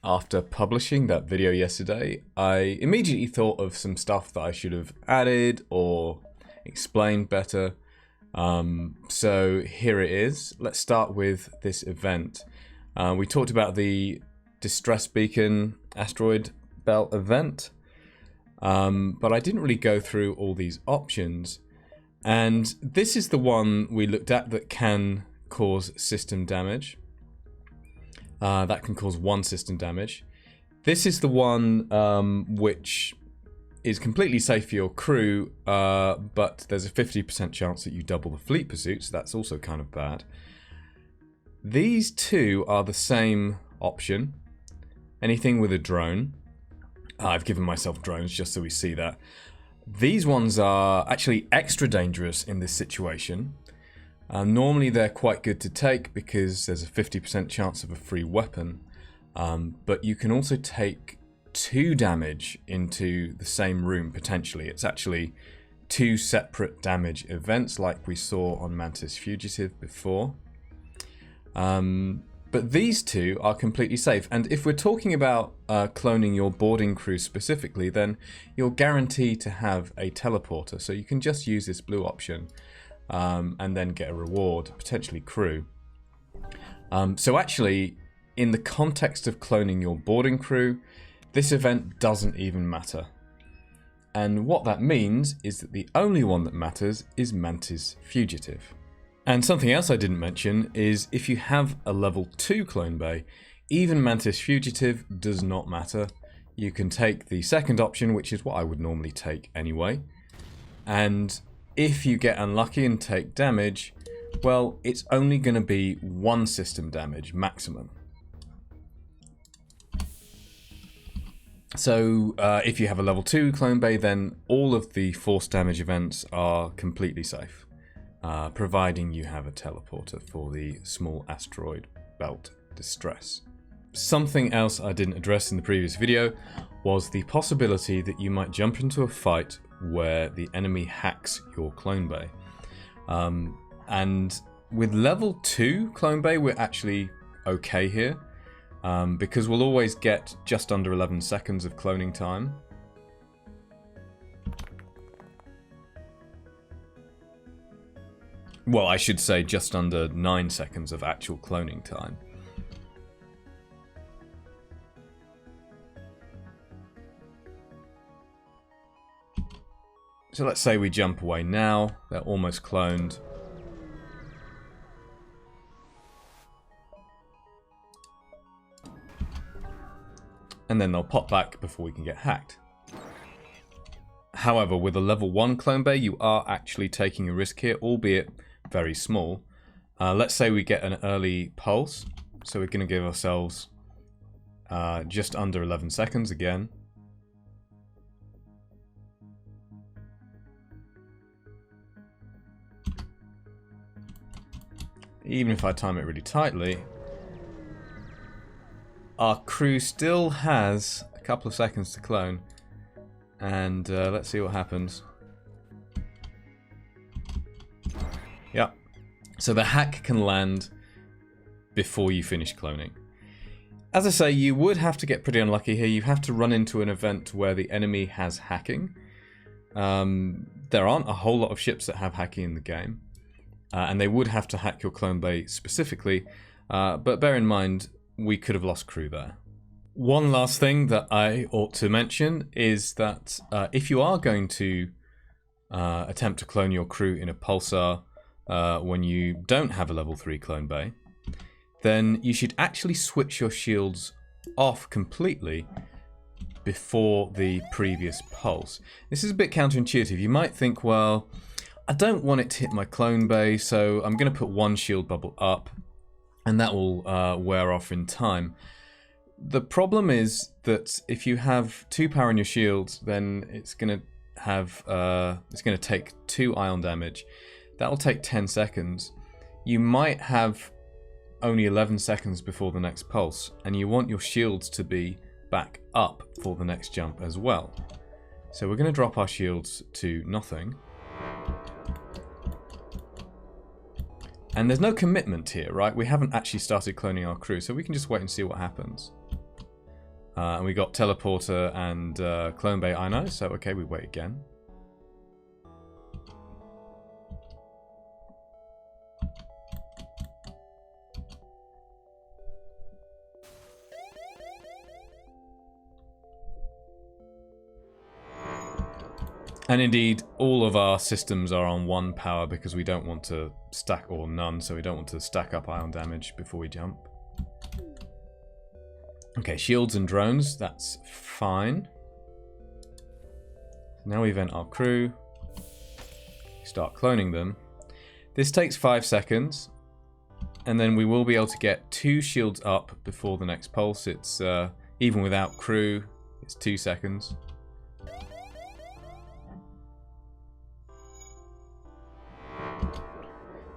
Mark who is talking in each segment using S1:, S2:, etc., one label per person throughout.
S1: After publishing that video yesterday, I immediately thought of some stuff that I should have added or explained better. So here it is. Let's start with this event. We talked about the Distress Beacon Asteroid Belt event, but I didn't really go through all these options. And this is the one we looked at that can cause system damage. That can cause one system damage. This is the one which is completely safe for your crew, but there's a 50% chance that you double the fleet pursuit, so that's also kind of bad. These two are the same option. Anything with a drone. I've given myself drones just so we see that. These ones are actually extra dangerous in this situation. Normally they're quite good to take because there's a 50% chance of a free weapon, but you can also take 2 damage into the same room potentially. It's actually 2 separate damage events like we saw on Mantis Fugitive before. But these two are completely safe, and if we're talking about cloning your boarding crew specifically, then you're guaranteed to have a teleporter, so you can just use this blue option. And then get a reward, potentially crew. So actually, in the context of cloning your boarding crew, this event doesn't even matter. And what that means is that the only one that matters is Mantis Fugitive. And something else I didn't mention is if you have a level 2 clone bay, even Mantis Fugitive does not matter. You can take the second option, which is what I would normally take anyway. And if you get unlucky and take damage, well, it's only going to be 1 system damage maximum. So if you have a level 2 clone bay, then all of the force damage events are completely safe, providing you have a teleporter for the small asteroid belt distress. Something else I didn't address in the previous video was the possibility that you might jump into a fight where the enemy hacks your clone bay. And with level 2 clone bay, we're actually okay here, because we'll always get just under 11 seconds of cloning time. Well, I should say just under 9 seconds of actual cloning time. So let's say we jump away now, they're almost cloned. And then they'll pop back before we can get hacked. However, with a level 1 clone bay, you are actually taking a risk here, albeit very small. Let's say we get an early pulse, so we're going to give ourselves just under 11 seconds again. Even if I time it really tightly, our crew still has a couple of seconds to clone. And let's see what happens. Yep. So the hack can land before you finish cloning. As I say, you would have to get pretty unlucky here. You have to run into an event where the enemy has hacking. There aren't a whole lot of ships that have hacking in the game. And they would have to hack your clone bay specifically, but bear in mind, we could have lost crew there. One last thing that I ought to mention is that if you are going to attempt to clone your crew in a pulsar when you don't have a level 3 clone bay, then you should actually switch your shields off completely before the previous pulse. This is a bit counterintuitive. You might think, well, I don't want it to hit my clone bay, so I'm going to put 1 shield bubble up, and that will wear off in time. The problem is that if you have 2 power in your shields, then it's going to have it's going to take 2 ion damage. That'll take 10 seconds. You might have only 11 seconds before the next pulse, and you want your shields to be back up for the next jump as well. So we're going to drop our shields to nothing. And there's no commitment here, right? We haven't actually started cloning our crew, so we can just wait and see what happens. And we got teleporter and clone bay Ino, so okay, we wait again. And indeed, all of our systems are on 1 power because we don't want to stack, or none, so we don't want to stack up ion damage before we jump. Okay, shields and drones, that's fine. Now we vent our crew. Start cloning them. This takes 5 seconds. And then we will be able to get 2 shields up before the next pulse. It's, even without crew, it's 2 seconds.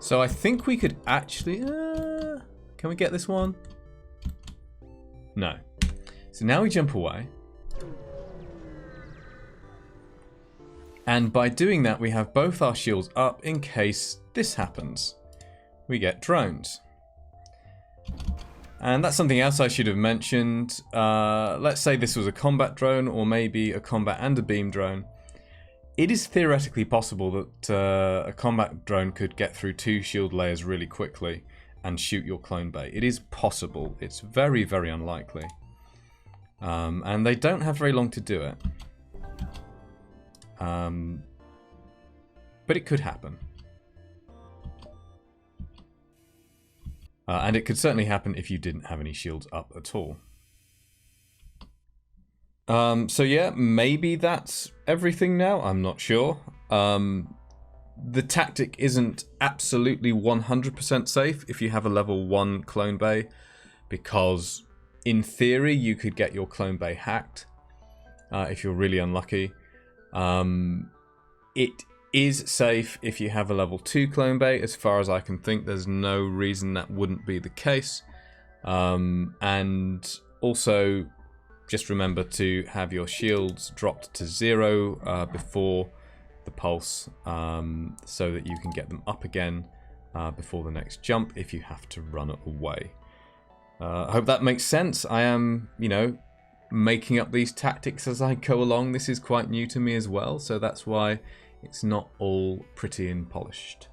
S1: So I think we could actually... can we get this one? No. So now we jump away. And by doing that, we have both our shields up in case this happens. We get drones. And that's something else I should have mentioned. Let's say this was a combat drone, or maybe a combat and a beam drone. It is theoretically possible that a combat drone could get through 2 shield layers really quickly and shoot your clone bay. It is possible. It's very, very unlikely. And they don't have very long to do it. But it could happen. And it could certainly happen if you didn't have any shields up at all. So yeah, maybe that's everything now. I'm not sure. The tactic isn't absolutely 100% safe if you have a level 1 clone bay, because in theory you could get your clone bay hacked if you're really unlucky. It is safe if you have a level 2 clone bay. As far as I can think, there's no reason that wouldn't be the case. And also, just remember to have your shields dropped to 0 before the pulse, so that you can get them up again before the next jump if you have to run away. I hope that makes sense. I am, making up these tactics as I go along. This is quite new to me as well, so that's why it's not all pretty and polished.